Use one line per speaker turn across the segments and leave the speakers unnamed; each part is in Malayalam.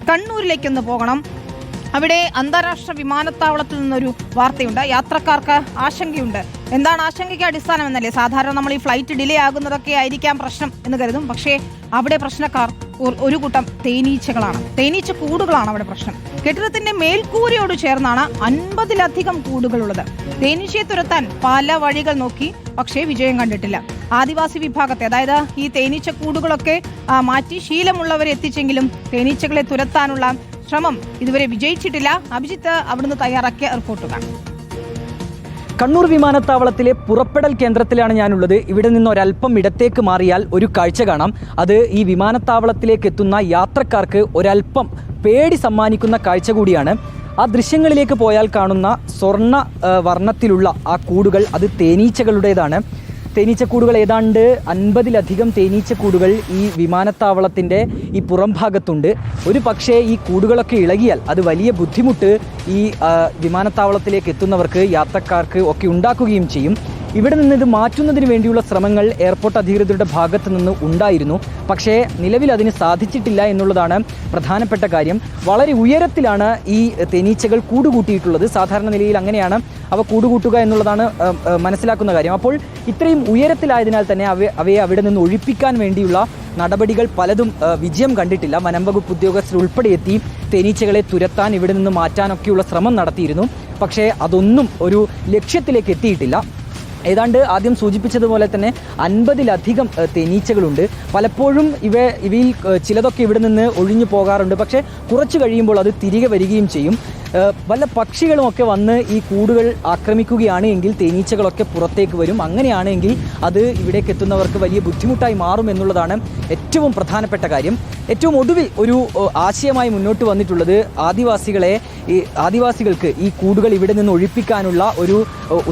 കണ്ണൂരിലേക്കൊന്ന് പോകണം. അവിടെ അന്താരാഷ്ട്ര വിമാനത്താവളത്തിൽ നിന്നൊരു വാർത്തയുണ്ട്. യാത്രക്കാർക്ക് ആശങ്കയുണ്ട്. എന്താണ് ആശങ്കയ്ക്ക് അടിസ്ഥാനം എന്നല്ലേ? സാധാരണ നമ്മൾ ഈ ഫ്ലൈറ്റ് ഡിലേ ആകുന്നതൊക്കെ ആയിരിക്കാം പ്രശ്നം എന്ന് കരുതും. പക്ഷേ അവിടെ പ്രശ്നക്കാർ ഒരു കൂട്ടം തേനീച്ചകളാണ്. തേനീച്ച കൂടുകളാണ് അവിടെ പ്രശ്നം. കെട്ടിടത്തിന്റെ മേൽക്കൂരയോട് ചേർന്നാണ് 50-ലധികം കൂടുകളുള്ളത്. തേനീച്ചയെ തുരത്താൻ പല വഴികൾ നോക്കി, പക്ഷേ വിജയം കണ്ടിട്ടില്ല. ആദിവാസി വിഭാഗത്തെ, അതായത് ഈ തേനീച്ച കൂടുകളൊക്കെ മാറ്റി ശീലമുള്ളവരെ എത്തിച്ചെങ്കിലും തേനീച്ചകളെ തുരത്താനുള്ള ശ്രമം ഇതുവരെ വിജയിച്ചിട്ടില്ല. അഭിജിത്ത് അവിടുന്ന് തയ്യാറാക്കിയ റിപ്പോർട്ടുകൾ.
കണ്ണൂർ വിമാനത്താവളത്തിലെ പുറപ്പെടൽ കേന്ദ്രത്തിലാണ് ഞാനുള്ളത്. ഇവിടെ നിന്ന് ഒരല്പം ഇടത്തേക്ക് മാറിയാൽ ഒരു കാഴ്ച കാണാം. അത് ഈ വിമാനത്താവളത്തിലേക്ക് എത്തുന്ന യാത്രക്കാർക്ക് ഒരല്പം പേടി സമ്മാനിക്കുന്ന കാഴ്ച കൂടിയാണ്. ആ ദൃശ്യങ്ങളിലേക്ക് പോയാൽ കാണുന്ന സ്വർണ്ണ വർണ്ണത്തിലുള്ള ആ കൂടുകൾ അത് തേനീച്ചകളുടേതാണ്. തേനീച്ചക്കൂടുകൾ ഏതാണ്ട് 50-ലധികം തേനീച്ചക്കൂടുകൾ ഈ വിമാനത്താവളത്തിൻ്റെ ഈ പുറം ഭാഗത്തുണ്ട്. ഒരു പക്ഷേ ഈ കൂടുകളൊക്കെ ഇളകിയാൽ അത് വലിയ ബുദ്ധിമുട്ട് ഈ വിമാനത്താവളത്തിലേക്ക് എത്തുന്നവർക്ക്, യാത്രക്കാർക്ക് ഒക്കെ ഉണ്ടാക്കുകയും ചെയ്യും. ഇവിടെ നിന്ന് ഇത് മാറ്റുന്നതിന് വേണ്ടിയുള്ള ശ്രമങ്ങൾ എയർപോർട്ട് അധികൃതരുടെ ഭാഗത്ത് നിന്ന് ഉണ്ടായിരുന്നു. പക്ഷേ നിലവിൽ അതിന് സാധിച്ചിട്ടില്ല എന്നുള്ളതാണ് പ്രധാനപ്പെട്ട കാര്യം. വളരെ ഉയരത്തിലാണ് ഈ തേനീച്ചകൾ കൂടുകൂട്ടിയിട്ടുള്ളത്. സാധാരണ നിലയിൽ അങ്ങനെയാണ് അവ കൂടുകൂട്ടുക എന്നുള്ളതാണ് മനസ്സിലാക്കുന്ന കാര്യം. അപ്പോൾ ഇത്രയും ഉയരത്തിലായതിനാൽ തന്നെ അവയെ അവിടെ നിന്ന് ഒഴിപ്പിക്കാൻ വേണ്ടിയുള്ള നടപടികൾ പലതും വിജയം കണ്ടിട്ടില്ല. വനം വകുപ്പ് ഉദ്യോഗസ്ഥർ ഉൾപ്പെടെ എത്തി തേനീച്ചകളെ തുരത്താൻ, ഇവിടെ നിന്ന് മാറ്റാനൊക്കെയുള്ള ശ്രമം നടത്തിയിരുന്നു. പക്ഷേ അതൊന്നും ഒരു ലക്ഷ്യത്തിലേക്ക് എത്തിയിട്ടില്ല. ഏതാണ്ട് ആദ്യം സൂചിപ്പിച്ചതുപോലെ തന്നെ 50-ലധികം തേനീച്ചകളുണ്ട്. പലപ്പോഴും ഇവയിൽ ചിലതൊക്കെ ഇവിടെ നിന്ന് ഒഴിഞ്ഞു പോകാറുണ്ട്. പക്ഷേ കുറച്ച് കഴിയുമ്പോൾ അത് തിരികെ വരികയും ചെയ്യും. വല്ല പക്ഷികളുമൊക്കെ വന്ന് ഈ കൂടുകൾ ആക്രമിക്കുകയാണ് എങ്കിൽ തേനീച്ചകളൊക്കെ പുറത്തേക്ക് വരും. അങ്ങനെയാണെങ്കിൽ അത് ഇവിടേക്ക് എത്തുന്നവർക്ക് വലിയ ബുദ്ധിമുട്ടായി മാറും എന്നുള്ളതാണ് ഏറ്റവും പ്രധാനപ്പെട്ട കാര്യം. ഏറ്റവും ഒടുവിൽ ഒരു ആശയമായി മുന്നോട്ട് വന്നിട്ടുള്ളത് ആദിവാസികൾക്ക് ഈ കൂടുകൾ ഇവിടെ നിന്ന് ഒഴിപ്പിക്കാനുള്ള ഒരു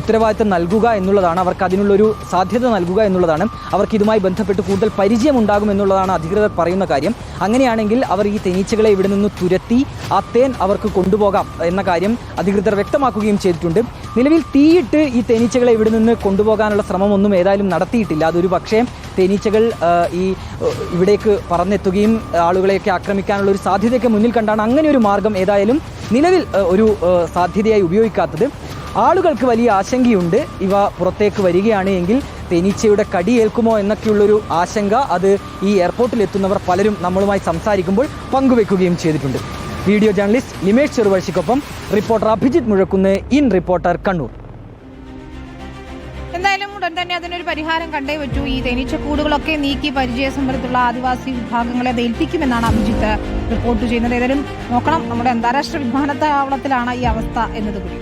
ഉത്തരവാദിത്തം നൽകുക എന്നുള്ളതാണ്. അവർക്ക് അതിനുള്ളൊരു സാധ്യത നൽകുക എന്നുള്ളതാണ്. അവർക്ക് ഇതുമായി ബന്ധപ്പെട്ട് കൂടുതൽ പരിചയം ഉണ്ടാകും എന്നുള്ളതാണ് അധികൃതർ പറയുന്ന കാര്യം. അങ്ങനെയാണെങ്കിൽ അവർ ഈ തേനീച്ചകളെ ഇവിടെ നിന്ന് തുരത്തി ആ തേൻ അവർക്ക് കൊണ്ടുപോകാം എന്ന കാര്യം അധികൃതർ വ്യക്തമാക്കുകയും ചെയ്തിട്ടുണ്ട്. നിലവിൽ തീയിട്ട് ഈ തേനീച്ചകളെ ഇവിടെ നിന്ന് കൊണ്ടുപോകാനുള്ള ശ്രമമൊന്നും ഏതായാലും നടത്തിയിട്ടില്ല. അതൊരു പക്ഷേ തേനീച്ചകൾ ഇവിടേക്ക് പറന്നെത്തുകയും ആളുകളെയൊക്കെ ആക്രമിക്കാനുള്ള ഒരു സാധ്യതയൊക്കെ മുന്നിൽ കണ്ടാണ് അങ്ങനെ ഒരു മാർഗം ഏതായാലും നിലവിൽ ഒരു സാധ്യതയായി ഉപയോഗിക്കാത്തത്. ആളുകൾക്ക് വലിയ ആശങ്കയുണ്ട്. ഇവ പുറത്തേക്ക് വരികയാണ് എങ്കിൽ തേനീച്ചയുടെ കടിയേൽക്കുമോ എന്നൊക്കെയുള്ളൊരു ആശങ്ക അത് ഈ എയർപോർട്ടിൽ എത്തുന്നവർ പലരും നമ്മളുമായി സംസാരിക്കുമ്പോൾ പങ്കുവെക്കുകയും ചെയ്തിട്ടുണ്ട്. വീഡിയോ ജേർണലിസ്റ്റ് ലിമേഷ് ചെറുവഴിക്കൊപ്പം reporter Abhijith Muzhakkunnu, in Reporter, Kannur.
എന്തായാലും ഉടൻ തന്നെ അതിനൊരു പരിഹാരം കണ്ടേ പറ്റൂ. ഈ തേനീച്ചക്കൂടുകളൊക്കെ നീക്കി പരിചയസമ്പന്നത്തുള്ള ആദിവാസി വിഭാഗങ്ങളെ അത് ഏൽപ്പിക്കുമെന്നാണ് അഭിജിത്ത് റിപ്പോർട്ട് ചെയ്യുന്നത്. ഏതായാലും നോക്കണം, നമ്മുടെ അന്താരാഷ്ട്ര വിമാനത്താവളത്തിലാണ് ഈ അവസ്ഥ എന്നതുകൂടി.